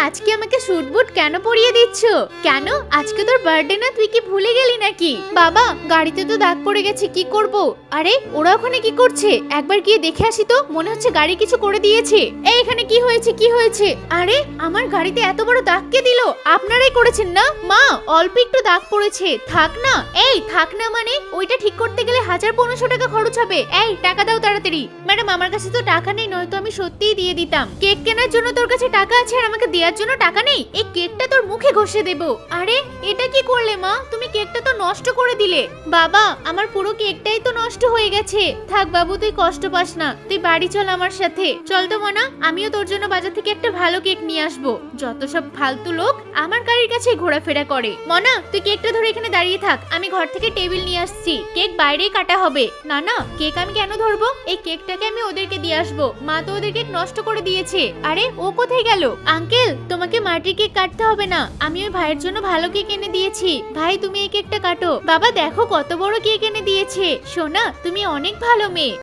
আজকে আমাকে স্যুট বুট কেন পরিয়ে দিচ্ছ? কেন আজকে তোর বার্থডে না? তুই কি ভুলে গেলি নাকি? বাবা গাড়িতে তো দাগ পড়ে গেছে, কি করব? আরে ওরা ওখানে কি করছে? একবার গিয়ে দেখে আসি তো, মনে হচ্ছে গাড়ি কিছু করে দিয়েছে। এই এখানে কি হয়েছে, কি হয়েছে? আরে আমার গাড়িতে এত বড় দাগ কে দিল? আপনারাই করেছেন না? মা অল্প একটু দাগ পড়েছে, থাক না। এই থাক না মানে? ওইটা ঠিক করতে গেলে 1000-1500 টাকা খরচ হবে। এই টাকা দাও তাড়াতাড়ি। ম্যাডাম আমার কাছে তো টাকা নেই, নয়তো আমি সত্যিই দিয়ে দিতাম। কেক কেনার জন্য তোর কাছে টাকা আছে আর আমাকে দেওয়ার জন্য টাকা নেই? এই কেকটা তোর মুখে ঘষে দেব। আরে এটা কি করলে মা? তুমি কেকটা তো নষ্ট করে দিলে। বাবা আমার পুরো কেকটাই তো নষ্ট হয়ে গেছে। থাক বাবু তুই কষ্ট পাস না, তুই বাড়ি চল আমার সাথে। চল তো মনা, আমিও তোর জন্য বাজার থেকে একটা ভালো কেক নিয়ে আসবো। যত সব ফালতু লোক আমার গাড়ির কাছে ঘোরাফেরা করে। মনা তুই কেকটা ধরে এখানে দাঁড়িয়ে থাক, আমি ঘর থেকে টেবিল নিয়ে আসছি। কেক বাইরেই কাটা হবে। না না কেক আমি কেন ধরবো? এই কেকটাকে আমি ওদেরকে দিয়ে আসবো। মা তো ওদের কেক নষ্ট করে দিয়েছে। আরে ও কোথায় গেল? আঙ্কেল তোমাকে মাটির কেক কাটতে হবে না, আমি ওই ভাইয়ের জন্য ভালো কেক এনে দিয়েছি। ভাই তুমি এই কেকটা কাটো। বাবা দেখো কত বড় কেক এনে দিয়েছে। সোনা তুমি অনেক ভালো মেয়ে।